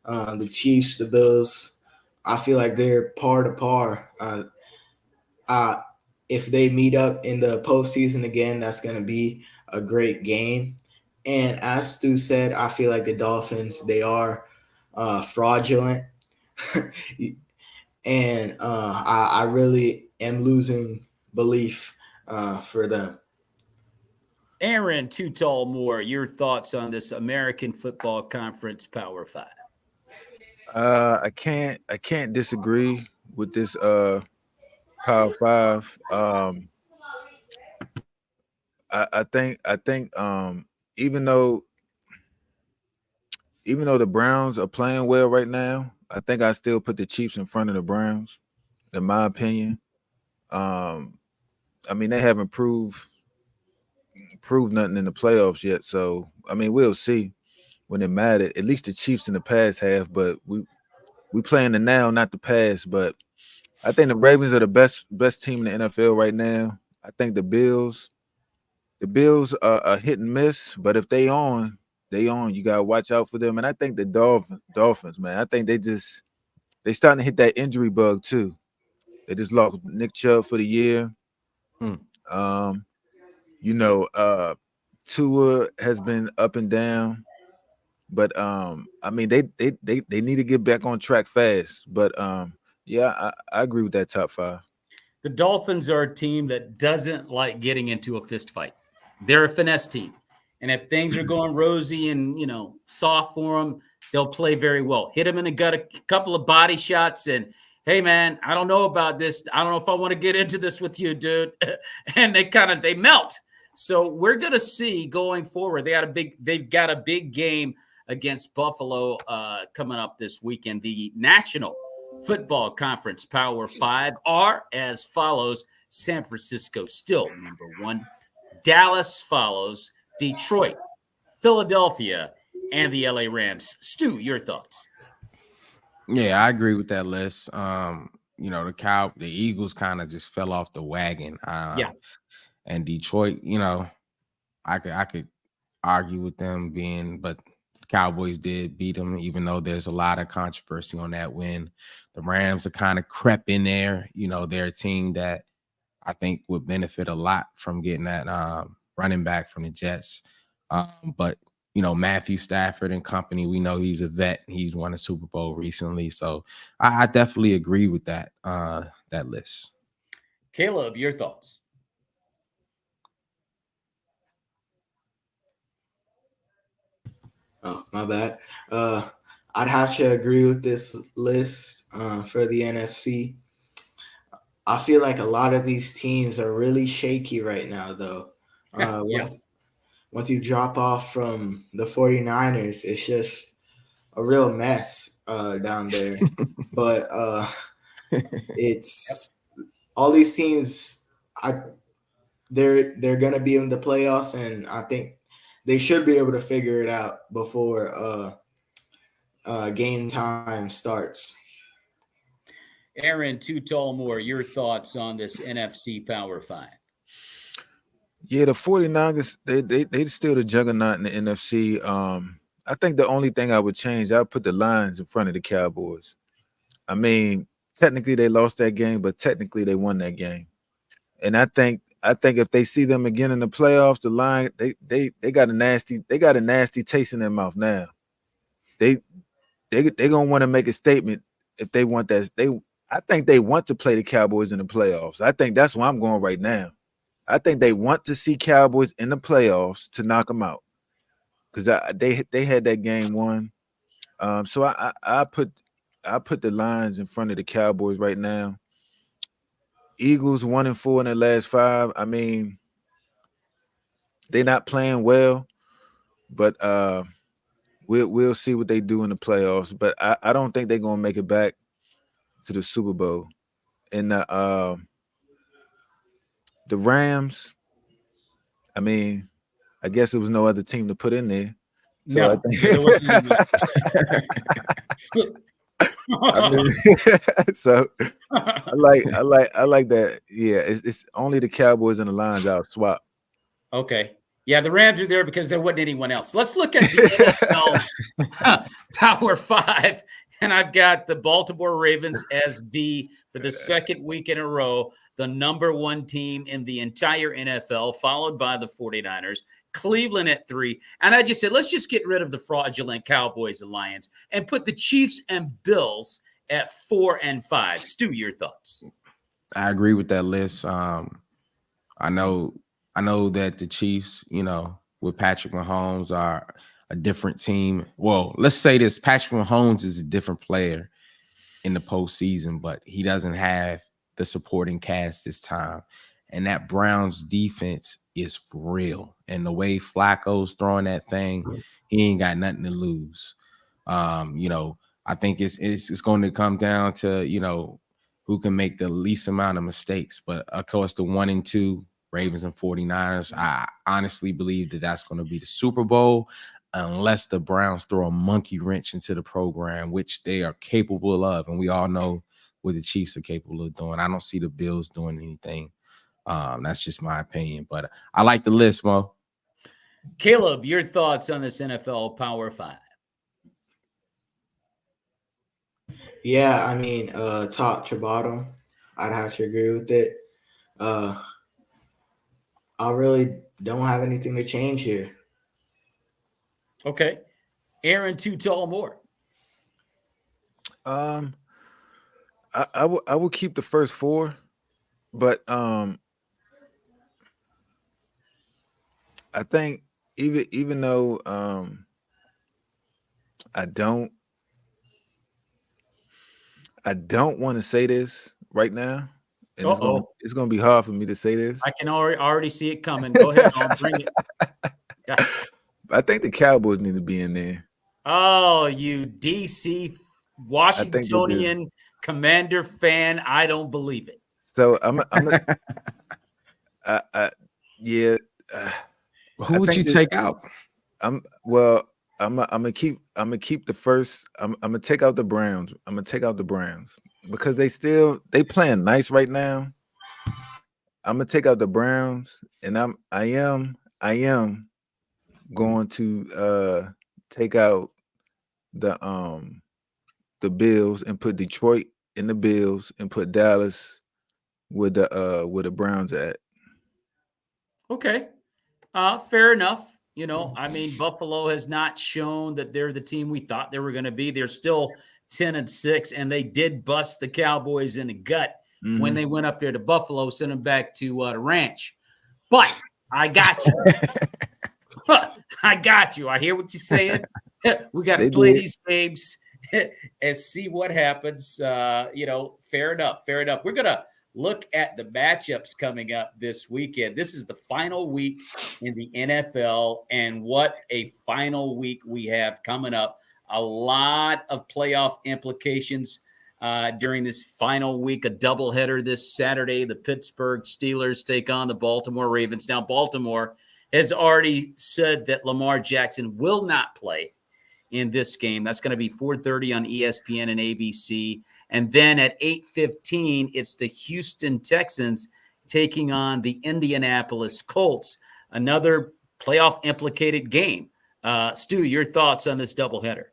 The Chiefs, the Bills, I feel like they're par to par. If they meet up in the postseason again, that's going to be a great game. And as Stu said, I feel like the Dolphins, they are fraudulent. And I really am losing belief for them. Aaron Too Tall Moore, your thoughts on this American Football Conference Power 5? I can't disagree with this Power 5. I think even though the Browns are playing well right now, I think I still put the Chiefs in front of the Browns, in my opinion. I mean, they haven't proved nothing in the playoffs yet. So, I mean, we'll see when it matters. At least the Chiefs in the past have, but we playing the now, not the past. But I think the Ravens are the best team in the NFL right now. I think the Bills are hit and miss, but if they on, they on. You gotta watch out for them. And I think the Dolphins, man, I think they starting to hit that injury bug too. They just lost Nick Chubb for the year. You know, Tua has been up and down, but I mean they need to get back on track fast. But yeah, I agree with that top 5. The Dolphins are a team that doesn't like getting into a fist fight. They're a finesse team. And if things are going rosy and, soft for them, they'll play very well. Hit them in the gut, a couple of body shots, and, hey, man, I don't know about this. I don't know if I want to get into this with you, dude. And they melt. So we're going to see going forward. They've got a big game against Buffalo coming up this weekend. The National Football Conference Power 5 are as follows. San Francisco still number 1. Dallas follows. Detroit, Philadelphia, and the LA Rams. Stu, your thoughts? Yeah, I agree with that list. The Eagles kind of just fell off the wagon. And Detroit, I could argue with them but the Cowboys did beat them, even though there's a lot of controversy on that win. The Rams are kind of crept in there. They're a team that I think would benefit a lot from getting that running back from the Jets. But Matthew Stafford and company, we know he's a vet. He's won a Super Bowl recently. So I definitely agree with that list. Caleb, your thoughts? Oh, my bad. I'd have to agree with this list for the NFC. I feel like a lot of these teams are really shaky right now, though. Once you drop off from the 49ers, it's just a real mess down there. But it's all these teams. They're gonna be in the playoffs, and I think they should be able to figure it out before game time starts. Aaron Too Tall Moore, your thoughts on this NFC Power 5? Yeah, the 49ers, they still the juggernaut in the NFC. I think the only thing I would change, I would put the Lions in front of the Cowboys. I mean, technically they lost that game, but technically they won that game. And I think if they see them again in the playoffs, the Lions, they got a nasty taste in their mouth now. They're gonna want to make a statement if they want that. I think they want to play the Cowboys in the playoffs. I think that's where I'm going right now. I think they want to see Cowboys in the playoffs to knock them out because they had that game won. So I put the Lions in front of the Cowboys right now. Eagles 1-4 in their last 5. I mean, they're not playing well, but we'll see what they do in the playoffs. But I don't think they're gonna make it back to the Super Bowl. And the Rams, I mean, I guess there was no other team to put in there. So no, there wasn't. I mean, so I like that. Yeah, it's only the Cowboys and the Lions out swap. Okay. Yeah, the Rams are there because there wasn't anyone else. Let's look at the NFL Power 5. And I've got the Baltimore Ravens as for the second week in a row, the number 1 team in the entire NFL, followed by the 49ers, Cleveland at 3. And I just said, let's just get rid of the fraudulent Cowboys and Lions and put the Chiefs and Bills at 4 and 5. Stu, your thoughts? I agree with that list. I know that the Chiefs, with Patrick Mahomes are a different team. Well, let's say this: Patrick Mahomes is a different player in the postseason, but he doesn't have the supporting cast this time. And that Browns defense is for real. And the way Flacco's throwing that thing, he ain't got nothing to lose. I think it's going to come down to, who can make the least amount of mistakes. But of course, the 1 and 2 Ravens and 49ers, I honestly believe that that's going to be the Super Bowl. unless the Browns throw a monkey wrench into the program, which they are capable of. And we all know what the Chiefs are capable of doing. I don't see the Bills doing anything. That's just my opinion. But I like the list, Mo. Caleb, your thoughts on this NFL Power 5? Yeah, I mean, top to bottom, I'd have to agree with it. I really don't have anything to change here. Okay. Aaron, Too Tall Moore. I will keep the first 4, but I think even though I don't want to say this right now, and it's gonna be hard for me to say this. I can already see it coming. Go ahead, I'll bring it. Yeah. I think the Cowboys need to be in there. Oh, you DC Washingtonian Commander fan! I don't believe it. So yeah. Who would you take out? I'm gonna keep the first. I'm gonna take out the Browns. I'm gonna take out the Browns because they playing nice right now. I'm gonna take out the Browns, and I am going to take out the Bills and put Detroit in the Bills and put Dallas where the Browns at. Okay. Fair enough. You know, I mean, Buffalo has not shown that they're the team we thought they were going to be. They're still 10-6, and they did bust the Cowboys in the gut when they went up there to Buffalo, sent them back to the ranch. But I got you. I got you. I hear what you're saying. We got to play these games and see what happens. Fair enough. Fair enough. We're going to look at the matchups coming up this weekend. This is the final week in the NFL, and what a final week we have coming up. A lot of playoff implications during this final week. A doubleheader this Saturday. The Pittsburgh Steelers take on the Baltimore Ravens. Now, Baltimore has already said that Lamar Jackson will not play in this game. That's going to be 4:30 on ESPN and ABC. And then at 8:15, it's the Houston Texans taking on the Indianapolis Colts, another playoff implicated game. Stu, your thoughts on this doubleheader?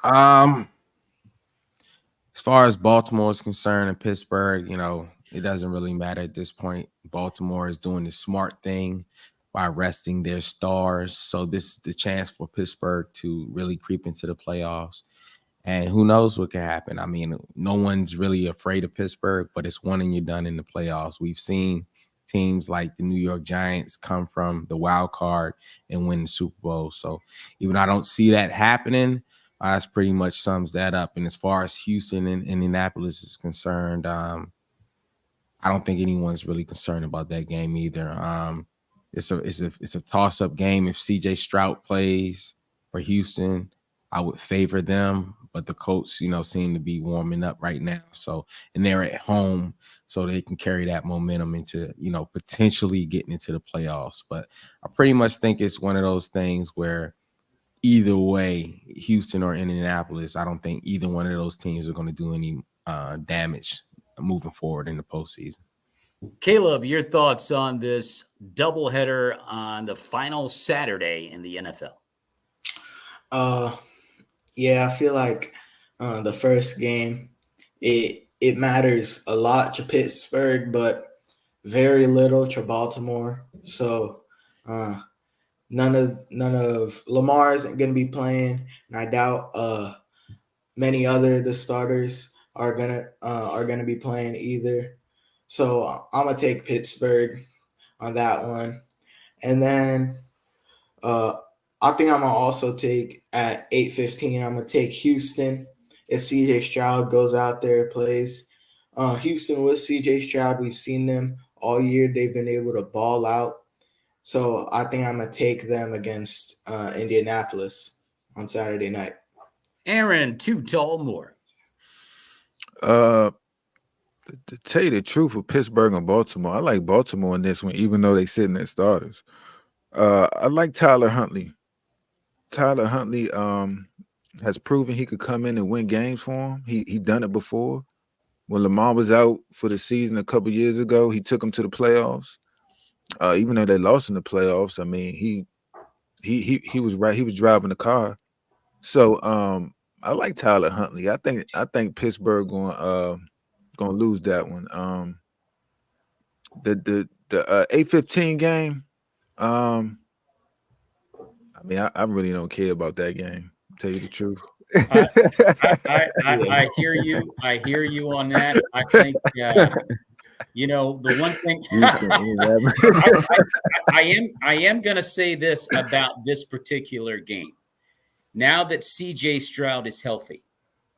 As far as Baltimore is concerned and Pittsburgh, it doesn't really matter at this point. Baltimore is doing the smart thing by resting their stars. So this is the chance for Pittsburgh to really creep into the playoffs. And who knows what can happen. I mean, no one's really afraid of Pittsburgh, but it's one and you're done in the playoffs. We've seen teams like the New York Giants come from the wild card and win the Super Bowl. So even though I don't see that happening, that's pretty much sums that up. And as far as Houston and Indianapolis is concerned, I don't think anyone's really concerned about that game either. It's a toss-up game. If CJ Stroud plays for Houston, I would favor them, but the Colts, seem to be warming up right now. So, and they're at home, so they can carry that momentum into, potentially getting into the playoffs. But I pretty much think it's one of those things where either way, Houston or Indianapolis, I don't think either one of those teams are going to do any damage moving forward in the postseason. Caleb, your thoughts on this doubleheader on the final Saturday in the NFL? Yeah, I feel like the first game, it matters a lot to Pittsburgh, but very little to Baltimore. So none of Lamar isn't going to be playing, and I doubt many other the starters are gonna be playing either. So I'm gonna take Pittsburgh on that one, and then I think I'm gonna also take at 8:15. I'm gonna take Houston if CJ Stroud goes out there plays. Houston with CJ Stroud, we've seen them all year. They've been able to ball out. So I think I'm gonna take them against Indianapolis on Saturday night. Aaron, Too Tall Moore. To tell you the truth, with Pittsburgh and Baltimore, I like Baltimore in this one, even though they sitting at starters. I like Tyler Huntley Tyler Huntley has proven he could come in and win games for him. He done it before. When Lamar was out for the season a couple years ago, he took him to the playoffs. Even though they lost in the playoffs, I mean, he was right. He was driving the car. So I like Tyler Huntley. I think Pittsburgh gonna lose that one. The 8-15 game. I mean, I really don't care about that game. To tell you the truth. I hear you. I hear you on that. I think the one thing I am going to say this about this particular game. Now that CJ Stroud is healthy,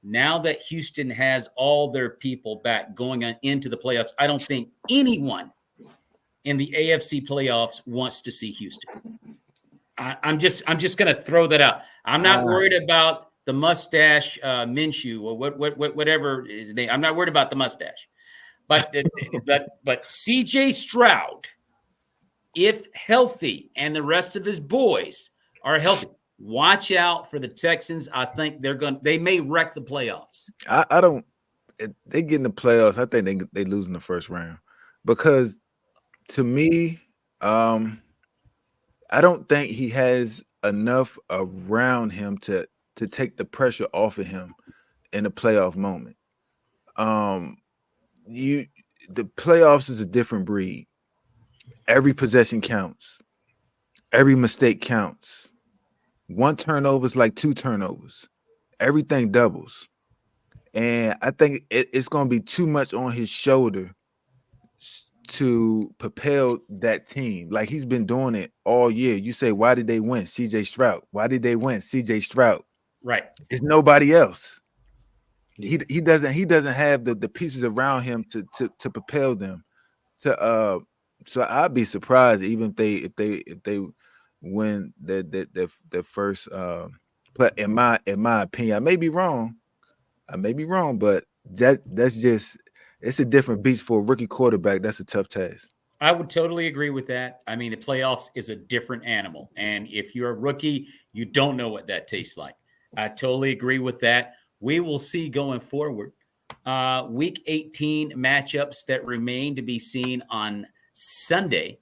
now that Houston has all their people back going on into the playoffs, I don't think anyone in the AFC playoffs wants to see Houston. I'm just going to throw that out. I'm not worried about the mustache Minshew or whatever his name. I'm not worried about the mustache, but CJ Stroud, if healthy and the rest of his boys are healthy, watch out for the Texans. I think they may wreck the playoffs. I don't. They get in the playoffs. I think they lose in the first round because to me, I don't think he has enough around him to take the pressure off of him in a playoff moment. The playoffs is a different breed. Every possession counts. Every mistake counts. One turnover is like two turnovers. Everything doubles. And I think it's going to be too much on his shoulder to propel that team. Like he's been doing it all year. You say, why did they win? CJ Stroud. Why did they win? CJ Stroud. Right. It's nobody else. He doesn't have the pieces around him to propel them. So I'd be surprised even if they win their first play. In my opinion, I may be wrong, but that's just it's a different beast for a rookie quarterback. That's a tough task. I would totally agree with that. I mean, the playoffs is a different animal. And if you're a rookie, you don't know what that tastes like. I totally agree with that. We will see going forward. Week 18 matchups that remain to be seen on Sunday.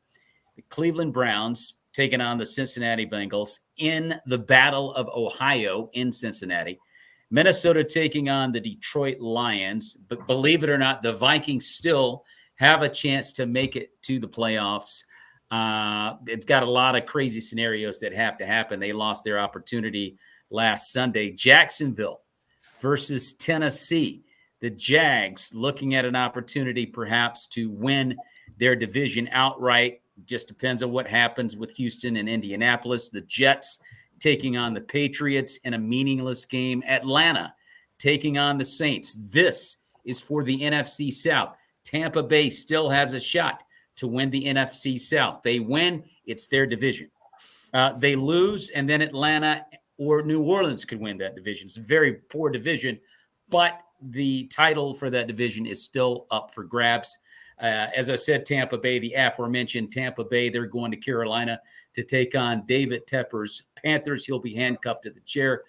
The Cleveland Browns taking on the Cincinnati Bengals in the Battle of Ohio in Cincinnati. Minnesota taking on the Detroit Lions. But believe it or not, the Vikings still have a chance to make it to the playoffs. It's got a lot of crazy scenarios that have to happen. They lost their opportunity last Sunday. Jacksonville versus Tennessee. The Jags looking at an opportunity perhaps to win their division outright. Just depends on what happens with Houston and Indianapolis. The Jets taking on the Patriots in a meaningless game. Atlanta taking on the Saints. This is for the NFC South. Tampa Bay still has a shot to win the NFC South. They win, it's their division. They lose, and then Atlanta or New Orleans could win that division. It's a very poor division, but the title for that division is still up for grabs. As I said, Tampa Bay, the aforementioned Tampa Bay, they're going to Carolina to take on David Tepper's Panthers. He'll be handcuffed to the chair.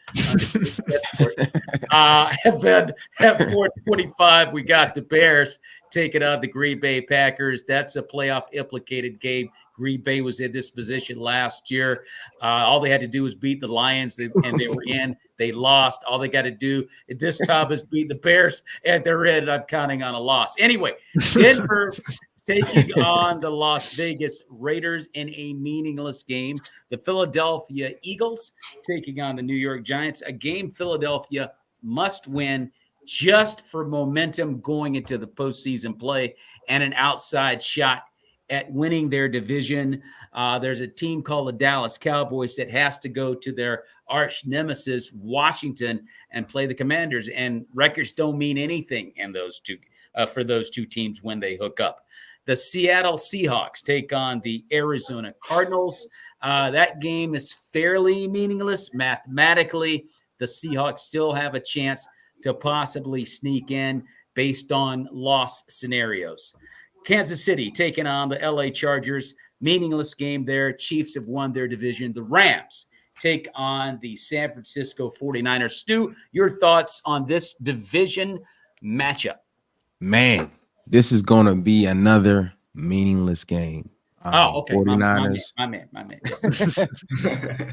Then at 4:25, we got the Bears taking on the Green Bay Packers. That's a playoff implicated game. Green Bay was in this position last year. All they had to do was beat the Lions, and they were in. They lost. All they got to do this time is beat the Bears, and they're in. I'm counting on a loss. Anyway, Denver taking on the Las Vegas Raiders in a meaningless game. The Philadelphia Eagles taking on the New York Giants, a game Philadelphia must win just for momentum going into the postseason play and an outside shot at winning their division. There's a team called the Dallas Cowboys that has to go to their arch nemesis, Washington, and play the Commanders. And records don't mean anything in those two for those two teams when they hook up. The Seattle Seahawks take on the Arizona Cardinals. That game is fairly meaningless. Mathematically, the Seahawks still have a chance to possibly sneak in based on loss scenarios. Kansas City taking on the LA Chargers. Meaningless game there. Chiefs have won their division. The Rams take on the San Francisco 49ers. Stu, your thoughts on this division matchup? Man, this is going to be another meaningless game. Okay. 49ers. My man. Yes.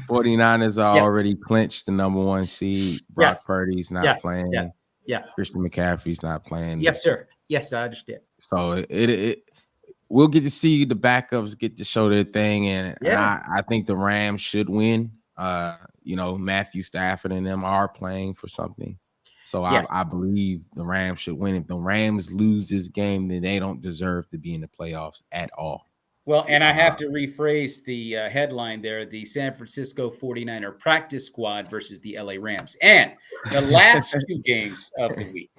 49ers are already clinched the number 1 seed. Brock Purdy's not playing. Yes. Christian McCaffrey's not playing. Yes, sir. Yes, I understand. So we'll get to see the backups get to show their thing, and I think the Rams should win. Matthew Stafford and them are playing for something. So I believe the Rams should win. If the Rams lose this game, then they don't deserve to be in the playoffs at all. Well, and I have to rephrase the headline there, the San Francisco 49er practice squad versus the LA Rams. And the last 2 games of the week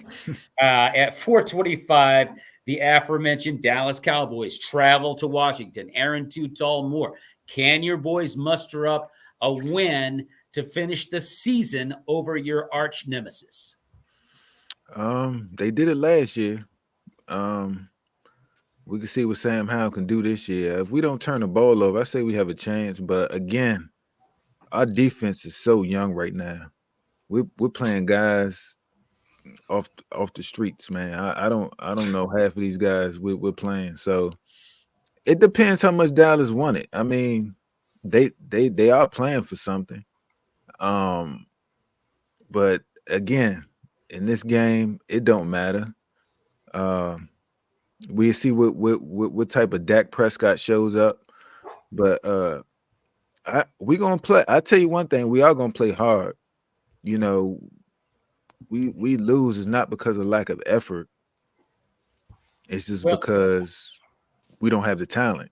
at 4:25, the aforementioned Dallas Cowboys travel to Washington. Aaron Too Tall Moore. Can your boys muster up a win to finish the season over your arch nemesis? They did it last year. We can see what Sam Howell can do this year. If we don't turn the ball over, I say we have a chance. But again, our defense is so young right now. We're playing guys off the streets, man. I don't know half of these guys we're playing. So it depends how much Dallas want it. I mean, they are playing for something. But again, in this game, it don't matter. We see what type of Dak Prescott shows up, but we gonna play. I tell you one thing, we are gonna play hard. We lose is not because of lack of effort. It's just because we don't have the talent.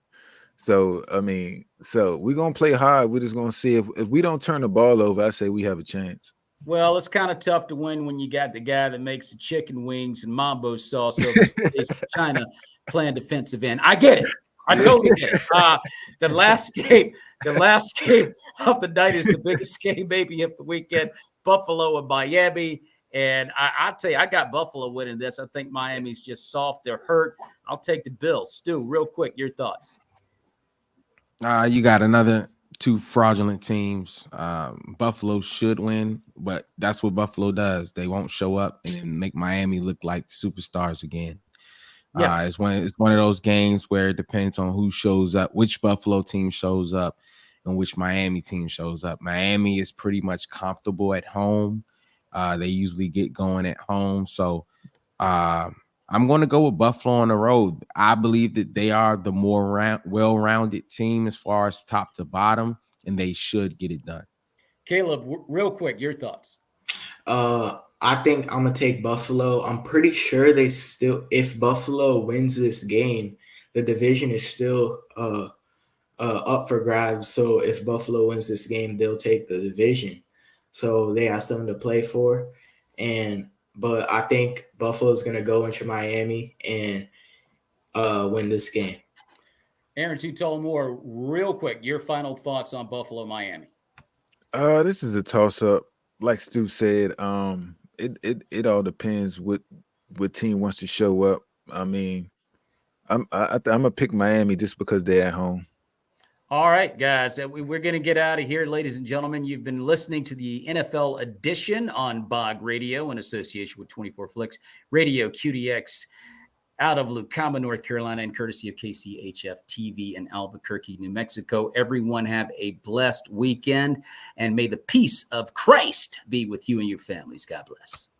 So we're gonna play hard. We're just gonna see if we don't turn the ball over. I say we have a chance. Well, it's kind of tough to win when you got the guy that makes the chicken wings and mambo sauce over is trying to play defensive end. I get it. I totally get it. The last game of the night is the biggest game maybe of the weekend. Buffalo and Miami. And I'll tell you, I got Buffalo winning this. I think Miami's just soft. They're hurt. I'll take the Bills. Stu, real quick, your thoughts. You got another 2 fraudulent teams. Buffalo should win, but that's what Buffalo does. They won't show up and then make Miami look like superstars again. It's one of those games where it depends on who shows up, which Buffalo team shows up, and which Miami team shows up. Miami is pretty much comfortable at home. They usually get going at home. So I'm going to go with Buffalo on the road. I believe that they are the more well-rounded team as far as top to bottom, and they should get it done. Caleb, real quick, your thoughts. I think I'm going to take Buffalo. I'm pretty sure if Buffalo wins this game, the division is still up for grabs. So if Buffalo wins this game, they'll take the division. So they have something to play for. But I think Buffalo's going to go into Miami and win this game. Aaron Too Tall Moore, real quick, your final thoughts on Buffalo, Miami. This is a toss-up. Like Stu said, it all depends what team wants to show up. I mean, I'm gonna pick Miami just because they're at home. All right, guys, we're going to get out of here. Ladies and gentlemen, you've been listening to the NFL edition on Bog Radio in association with 24 Flicks Radio QDX out of Lucama, North Carolina, and courtesy of KCHF TV in Albuquerque, New Mexico. Everyone have a blessed weekend, and may the peace of Christ be with you and your families. God bless.